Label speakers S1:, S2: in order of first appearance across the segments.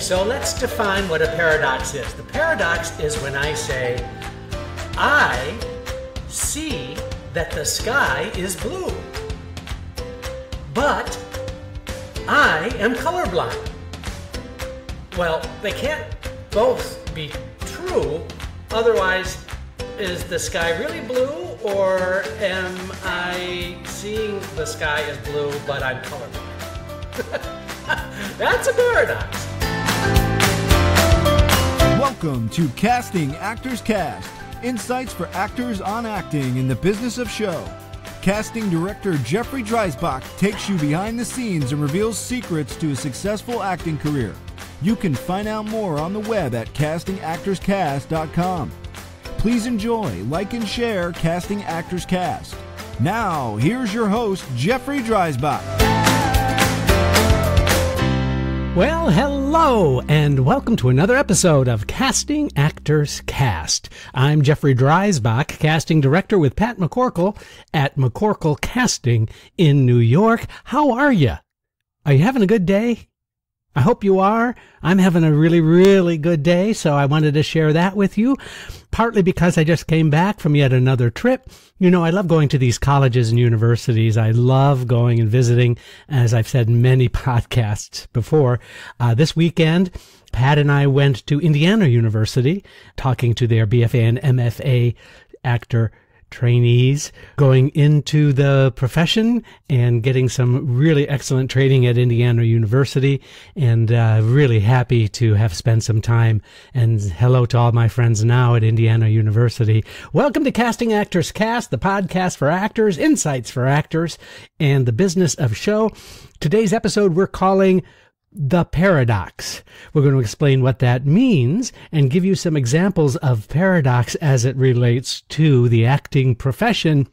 S1: so let's define what a paradox is. The paradox is when I say, I see that the sky is blue, but I am colorblind. Well, they can't both be true, otherwise, is the sky really blue, or am I seeing the sky as blue, but I'm colorblind? That's a paradox.
S2: Welcome to Casting Actors Cast, insights for actors on acting in the business of show. Casting director Jeffrey Dreisbach takes you behind the scenes and reveals secrets to a successful acting career. You can find out more on the web at castingactorscast.com. Please enjoy, like, and share Casting Actors Cast. Now, here's your host, Jeffrey Dreisbach.
S3: Well, hello, and welcome to another episode of Casting Actors Cast. I'm Jeffrey Dreisbach, casting director with Pat McCorkle at McCorkle Casting in New York. How are you? Are you having a good day? I hope you are. I'm having a really, really good day, so I wanted to share that with you, partly because I just came back from yet another trip. You know, I love going to these colleges and universities. I love going and visiting, as I've said in many podcasts before. This weekend, Pat and I went to Indiana University, talking to their BFA and MFA actor trainees going into the profession and getting some really excellent training at Indiana University, and really happy to have spent some time. And hello to all my friends now at Indiana University. Welcome to Casting Actors Cast, the podcast for actors, insights for actors, and the business of show. Today's episode we're calling The Paradox. We're going to explain what that means and give you some examples of paradox as it relates to the acting profession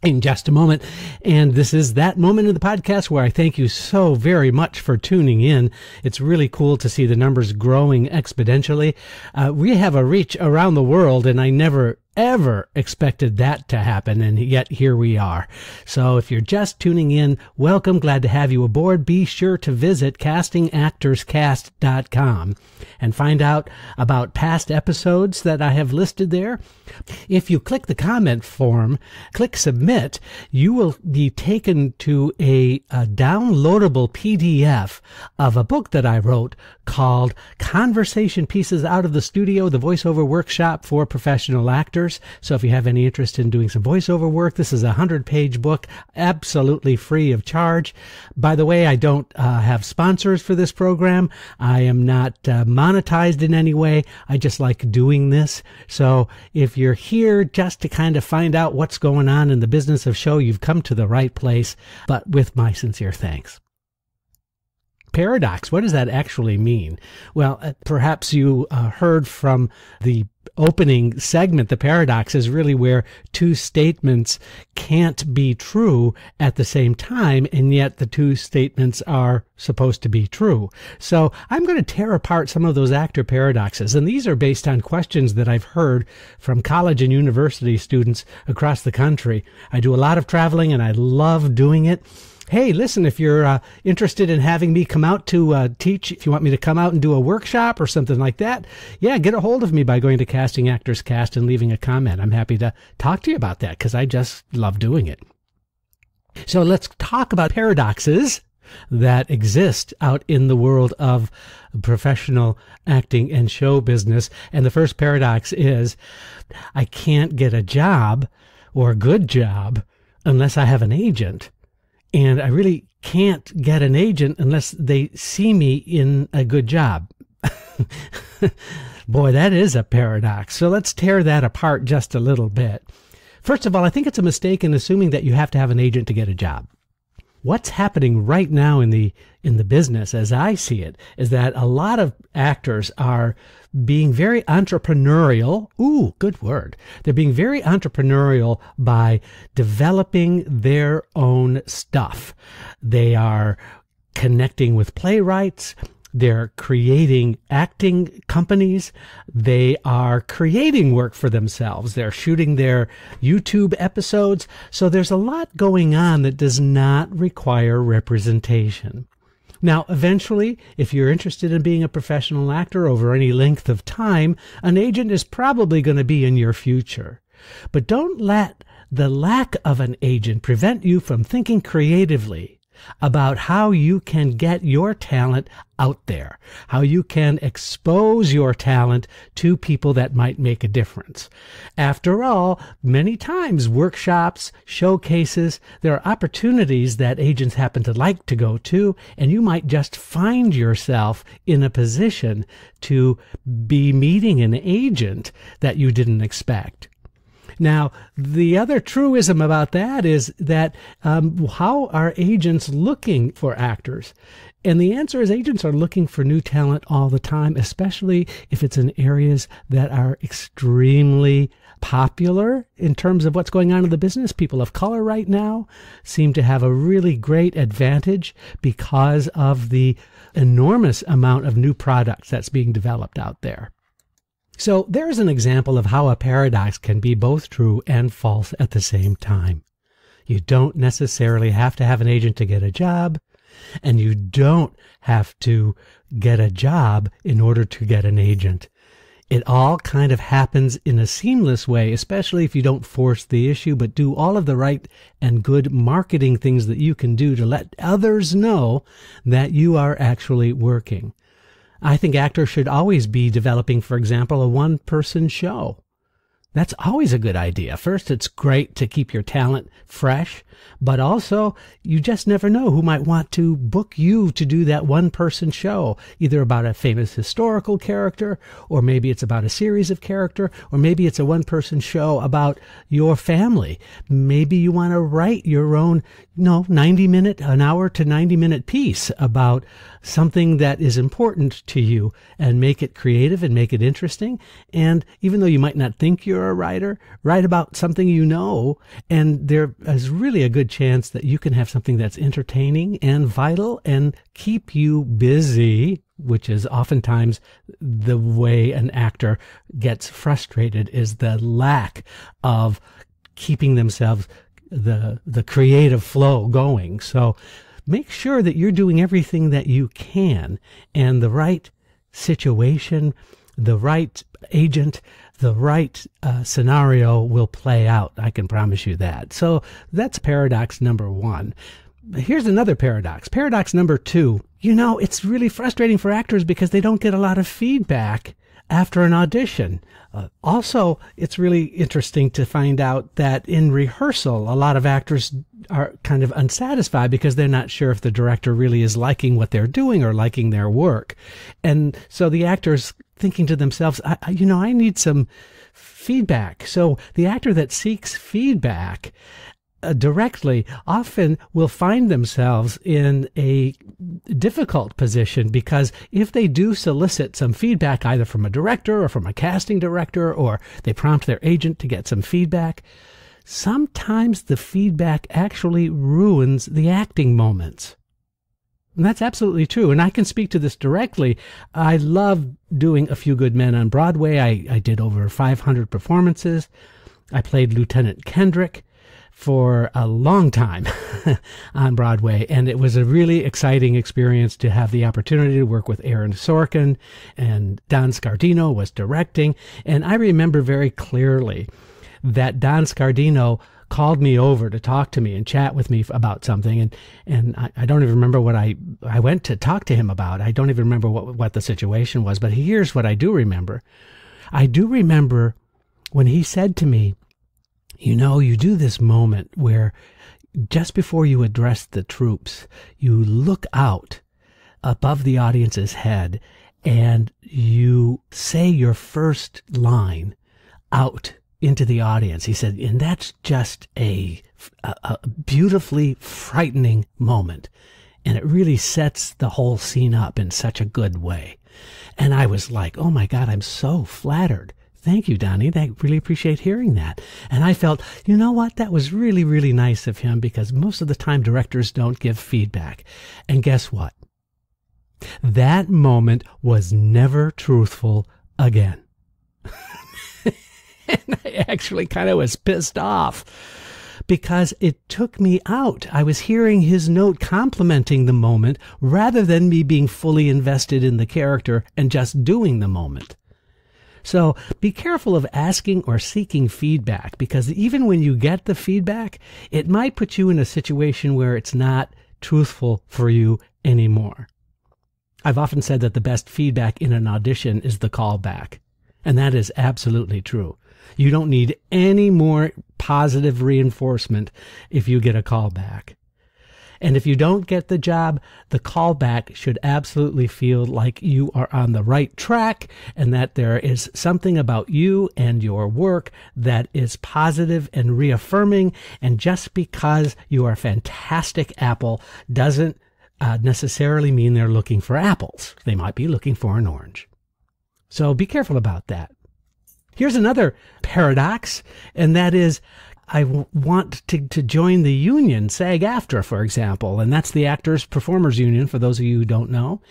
S3: in just a moment. And this is that moment in the podcast where I thank you so very much for tuning in. It's really cool to see the numbers growing exponentially. We have a reach around the world, and I never ever expected that to happen, and yet here we are. So if you're just tuning in, welcome, glad to have you aboard. Be sure to visit castingactorscast.com and find out about past episodes that I have listed there. If you click the comment form, click submit, you will be taken to a downloadable PDF of a book that I wrote called Conversation Pieces Out of the Studio, the Voiceover Workshop for Professional Actors. So if you have any interest in doing some voiceover work, this is a 100-page book, absolutely free of charge. By the way, I don't have sponsors for this program. I am not monetized in any way. I just like doing this. So if you're here just to kind of find out what's going on in the business of show, you've come to the right place, but with my sincere thanks. Paradox, what does that actually mean? Well, perhaps you heard from the opening segment, the paradox is really where two statements can't be true at the same time, and yet the two statements are supposed to be true. So I'm going to tear apart some of those actor paradoxes, and these are based on questions that I've heard from college and university students across the country. I do a lot of traveling, and I love doing it. Hey, listen, if you're interested in having me come out to teach, if you want me to come out and do a workshop or something like that, yeah, get a hold of me by going to Casting Actors Cast and leaving a comment. I'm happy to talk to you about that because I just love doing it. So let's talk about paradoxes that exist out in the world of professional acting and show business. And the first paradox is, I can't get a job or a good job unless I have an agent. And I really can't get an agent unless they see me in a good job. Boy, that is a paradox. So let's tear that apart just a little bit. First of all, I think it's a mistake in assuming that you have to have an agent to get a job. What's happening right now in the business, as I see it, is that a lot of actors are being very entrepreneurial. Ooh, good word. They're being very entrepreneurial by developing their own stuff. They are connecting with playwrights. They're creating acting companies. They are creating work for themselves. They're shooting their YouTube episodes. So there's a lot going on that does not require representation. Now, eventually, if you're interested in being a professional actor over any length of time, an agent is probably going to be in your future. But don't let the lack of an agent prevent you from thinking creatively about how you can get your talent out there, how you can expose your talent to people that might make a difference. After all, many times workshops, showcases, there are opportunities that agents happen to like to go to, and you might just find yourself in a position to be meeting an agent that you didn't expect. Now, the other truism about that is that how are agents looking for actors? And the answer is agents are looking for new talent all the time, especially if it's in areas that are extremely popular in terms of what's going on in the business. People of color right now seem to have a really great advantage because of the enormous amount of new products that's being developed out there. So there's an example of how a paradox can be both true and false at the same time. You don't necessarily have to have an agent to get a job, and you don't have to get a job in order to get an agent. It all kind of happens in a seamless way, especially if you don't force the issue, but do all of the right and good marketing things that you can do to let others know that you are actually working. I think actors should always be developing, for example, a one-person show. That's always a good idea. First, it's great to keep your talent fresh, but also you just never know who might want to book you to do that one-person show, either about a famous historical character, or maybe it's about a series of character, or maybe it's a one-person show about your family. Maybe you want to write your own, an hour to 90-minute piece about something that is important to you and make it creative and make it interesting. And even though you might not think you're a writer, write about something you know, and there is really a good chance that you can have something that's entertaining and vital and keep you busy, which is oftentimes the way an actor gets frustrated, is the lack of keeping themselves the creative flow going. So make sure that you're doing everything that you can, and the right situation, the right agent, the right scenario will play out. I can promise you that. So that's paradox number one. Here's another paradox. Paradox number two. It's really frustrating for actors because they don't get a lot of feedback after an audition. Also, it's really interesting to find out that in rehearsal, a lot of actors are kind of unsatisfied because they're not sure if the director really is liking what they're doing or liking their work. And so the actor's thinking to themselves, I need some feedback. So the actor that seeks feedback directly often will find themselves in a difficult position, because if they do solicit some feedback either from a director or from a casting director, or they prompt their agent to get some feedback, sometimes the feedback actually ruins the acting moments. And that's absolutely true. And I can speak to this directly. I love doing A Few Good Men on Broadway. I did over 500 performances. I played Lieutenant Kendrick for a long time on Broadway, and it was a really exciting experience to have the opportunity to work with Aaron Sorkin, and Don Scardino was directing. And I remember very clearly that Don Scardino called me over to talk to me and chat with me about something, and I don't even remember what I went to talk to him about. I don't even remember what the situation was, but here's what I do remember. I do remember when he said to me, you do this moment where just before you address the troops, you look out above the audience's head and you say your first line out into the audience. He said, and that's just a beautifully frightening moment. And it really sets the whole scene up in such a good way. And I was like, oh my God, I'm so flattered. Thank you, Donnie. I really appreciate hearing that. And I felt, you know what? That was really, really nice of him, because most of the time directors don't give feedback. And guess what? That moment was never truthful again. And I actually kind of was pissed off. because it took me out. I was hearing his note complimenting the moment rather than me being fully invested in the character and just doing the moment. So be careful of asking or seeking feedback, because even when you get the feedback, it might put you in a situation where it's not truthful for you anymore. I've often said that the best feedback in an audition is the callback, and that is absolutely true. You don't need any more positive reinforcement if you get a callback. And if you don't get the job, the callback should absolutely feel like you are on the right track and that there is something about you and your work that is positive and reaffirming. And just because you are a fantastic apple doesn't necessarily mean they're looking for apples. They might be looking for an orange. So be careful about that. Here's another paradox, and that is I want to join the union, SAG-AFTRA, for example, and that's the Actors Performers Union, for those of you who don't know.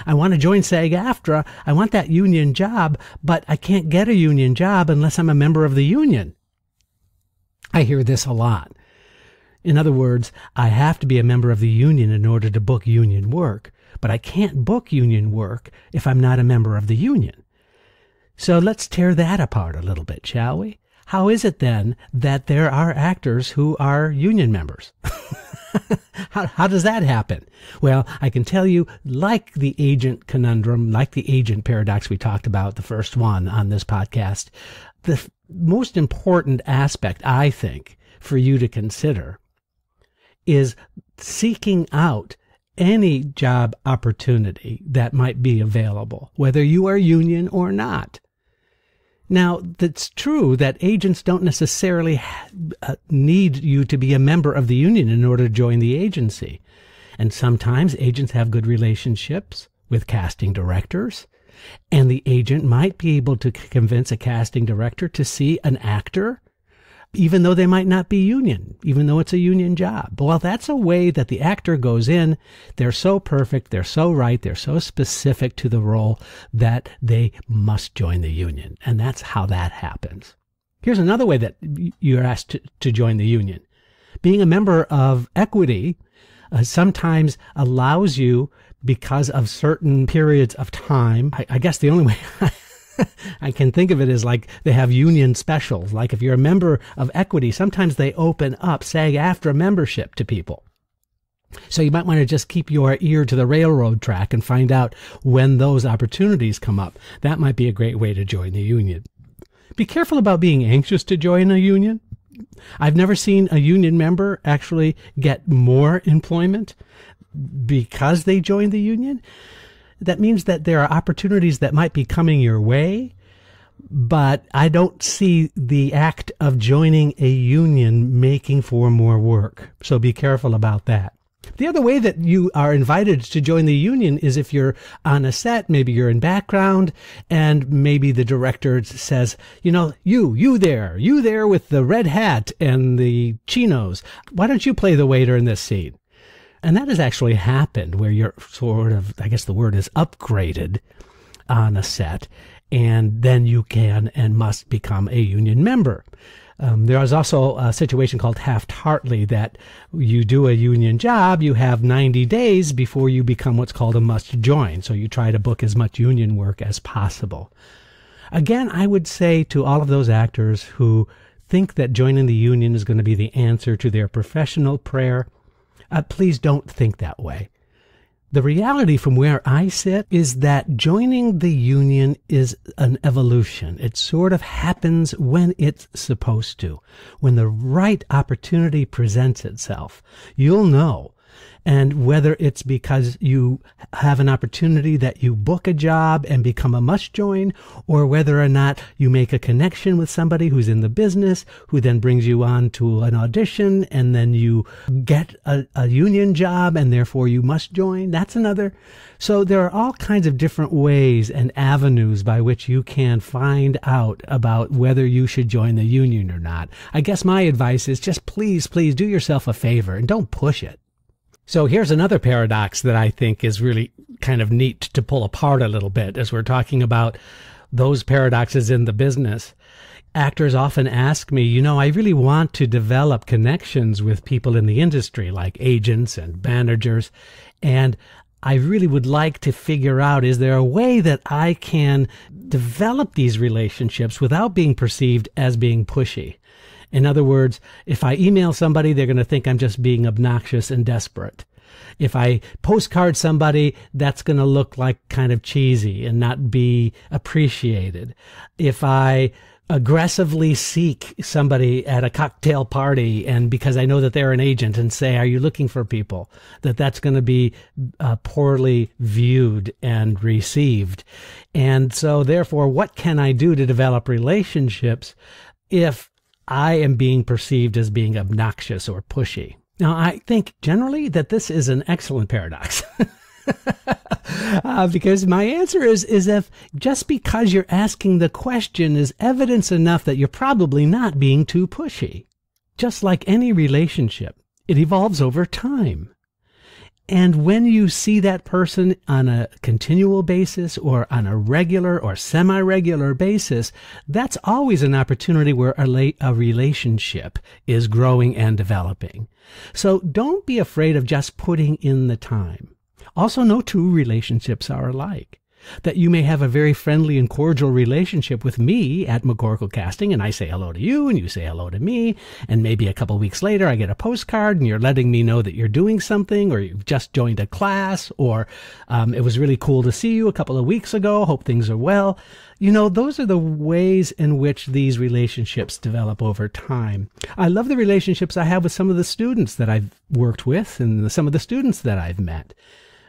S3: I want to join SAG-AFTRA. I want that union job, but I can't get a union job unless I'm a member of the union. I hear this a lot. In other words, I have to be a member of the union in order to book union work, but I can't book union work if I'm not a member of the union. So let's tear that apart a little bit, shall we? How is it then that there are actors who are union members? How does that happen? Well, I can tell you, like the agent conundrum, like the agent paradox we talked about, the first one on this podcast, the most important aspect, I think, for you to consider is seeking out any job opportunity that might be available, whether you are union or not. Now, it's true that agents don't necessarily need you to be a member of the union in order to join the agency. And sometimes agents have good relationships with casting directors, and the agent might be able to convince a casting director to see an actor, even though they might not be union, even though it's a union job. Well, that's a way that the actor goes in. They're so perfect, they're so right, they're so specific to the role that they must join the union. And that's how that happens. Here's another way that you're asked to join the union. Being a member of Equity sometimes allows you, because of certain periods of time, I guess the only way I can think of it as like they have union specials. Like if you're a member of Equity, sometimes they open up SAG-AFTRA membership to people. So you might want to just keep your ear to the railroad track and find out when those opportunities come up. That might be a great way to join the union. Be careful about being anxious to join a union. I've never seen a union member actually get more employment because they joined the union. That means that there are opportunities that might be coming your way, but I don't see the act of joining a union making for more work. So be careful about that. The other way that you are invited to join the union is if you're on a set, maybe you're in background, and maybe the director says, you know, you there with the red hat and the chinos, why don't you play the waiter in this scene? And that has actually happened where you're sort of, I guess the word is upgraded on a set, and then you can and must become a union member. There is also a situation called Taft-Hartley that you do a union job, you have 90 days before you become what's called a must join. So you try to book as much union work as possible. Again, I would say to all of those actors who think that joining the union is going to be the answer to their professional prayer, please don't think that way. The reality from where I sit is that joining the union is an evolution. It sort of happens when it's supposed to. When the right opportunity presents itself, you'll know. And whether it's because you have an opportunity that you book a job and become a must join, or whether or not you make a connection with somebody who's in the business, who then brings you on to an audition, and then you get a union job and therefore you must join, that's another. So there are all kinds of different ways and avenues by which you can find out about whether you should join the union or not. I guess my advice is just please do yourself a favor and don't push it. So here's another paradox that I think is really kind of neat to pull apart a little bit as we're talking about those paradoxes in the business. actors often ask me, I really want to develop connections with people in the industry, like agents and managers, and I really would like to figure out, is there a way that I can develop these relationships without being perceived as being pushy? In other words, if I email somebody, they're going to think I'm just being obnoxious and desperate. If I postcard somebody, that's going to look like kind of cheesy and not be appreciated. If I aggressively seek somebody at a cocktail party, and because I know that they're an agent, and say, are you looking for people, that's going to be poorly viewed and received. And so therefore, what can I do to develop relationships if I am being perceived as being obnoxious or pushy? Now, I think generally that this is an excellent paradox. Because my answer is if just because you're asking the question is evidence enough that you're probably not being too pushy. Just like any relationship, it evolves over time. And when you see that person on a continual basis or on a regular or semi-regular basis, that's always an opportunity where a relationship is growing and developing. So don't be afraid of just putting in the time. Also, no two relationships are alike. That you may have a very friendly and cordial relationship with me at McCorkle Casting, and I say hello to you, and you say hello to me, and maybe a couple weeks later I get a postcard, and you're letting me know that you're doing something, or you've just joined a class, or it was really cool to see you a couple of weeks ago, hope things are well. Those are the ways in which these relationships develop over time. I love the relationships I have with some of the students that I've worked with, and some of the students that I've met.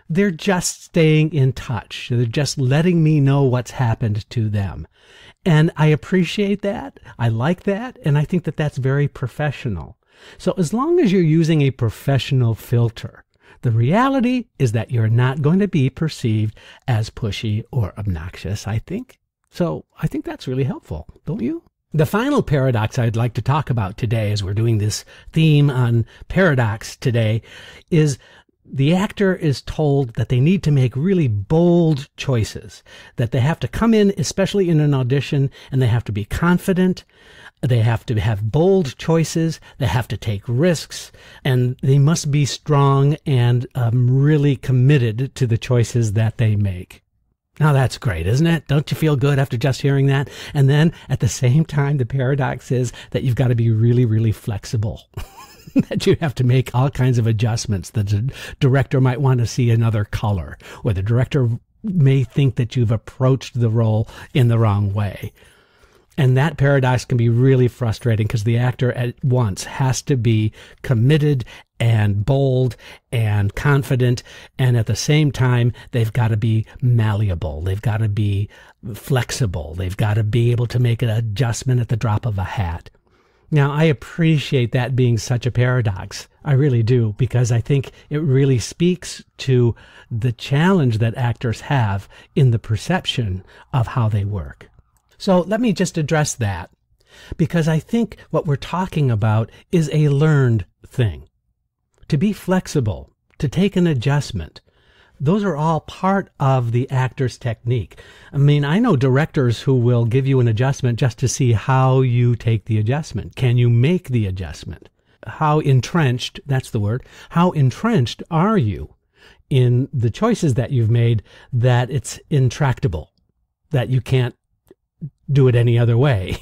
S3: They're just staying in touch. They're just letting me know what's happened to them. And I appreciate that. I like that. And I think that that's very professional. So as long as you're using a professional filter, the reality is that you're not going to be perceived as pushy or obnoxious, I think. So I think that's really helpful, don't you? The final paradox I'd like to talk about today, as we're doing this theme on paradox today, is the actor is told that they need to make really bold choices, that they have to come in, especially in an audition, and they have to be confident. They have to have bold choices. They have to take risks, and they must be strong and really committed to the choices that they make. Now that's great, isn't it? Don't you feel good after just hearing that? And then at the same time, the paradox is that you've got to be really, really flexible. That you have to make all kinds of adjustments. The director might want to see another color, or the director may think that you've approached the role in the wrong way. And that paradox can be really frustrating because the actor at once has to be committed and bold and confident, and at the same time, they've got to be malleable. They've got to be flexible. They've got to be able to make an adjustment at the drop of a hat. Now, I appreciate that being such a paradox. I really do, because I think it really speaks to the challenge that actors have in the perception of how they work. So let me just address that, because I think what we're talking about is a learned thing. To be flexible, to take an adjustment, those are all part of the actor's technique. I mean, I know directors who will give you an adjustment just to see how you take the adjustment. Can you make the adjustment? How entrenched, that's the word, how entrenched are you in the choices that you've made that it's intractable, that you can't do it any other way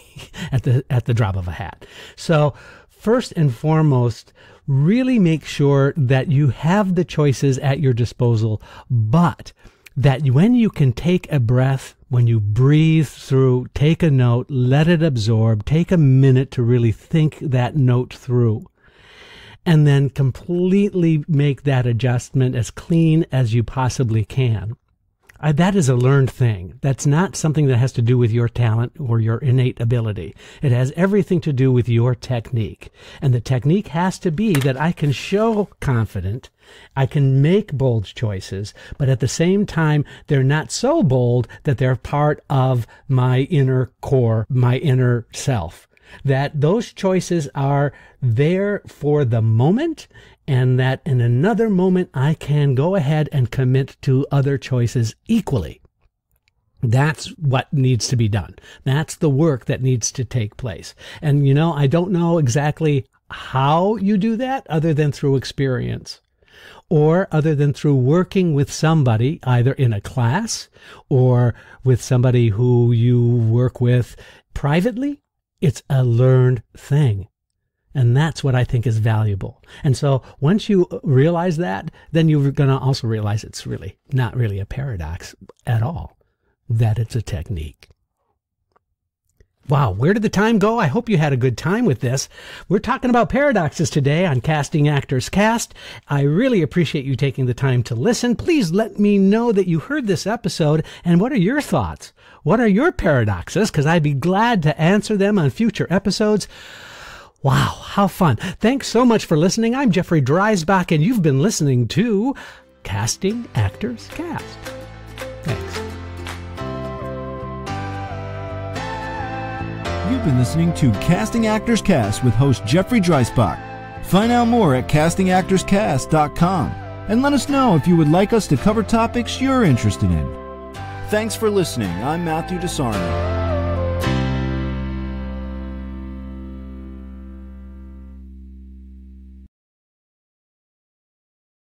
S3: at the drop of a hat. So first and foremost, really make sure that you have the choices at your disposal, but that when you can take a breath, when you breathe through, take a note, let it absorb, take a minute to really think that note through, and then completely make that adjustment as clean as you possibly can. That is a learned thing. That's not something that has to do with your talent or your innate ability. It has everything to do with your technique. And the technique has to be that I can show confident, I can make bold choices, but at the same time, they're not so bold that they're part of my inner core, my inner self. That those choices are there for the moment, and that in another moment I can go ahead and commit to other choices equally. That's what needs to be done. That's the work that needs to take place. And, I don't know exactly how you do that other than through experience, or other than through working with somebody either in a class or with somebody who you work with privately. It's a learned thing. And that's what I think is valuable. And so once you realize that, then you're going to also realize it's really not really a paradox at all, that it's a technique. Wow, where did the time go? I hope you had a good time with this. We're talking about paradoxes today on Casting Actors Cast. I really appreciate you taking the time to listen. Please let me know that you heard this episode, and what are your thoughts? What are your paradoxes? Because I'd be glad to answer them on future episodes. Wow, how fun. Thanks so much for listening. I'm Jeffrey Dreisbach, and you've been listening to Casting Actors Cast. Thanks.
S2: You've been listening to Casting Actors Cast with host Jeffrey Dreisbach. Find out more at castingactorscast.com and let us know if you would like us to cover topics you're interested in. Thanks for listening. I'm Matthew DeSarno.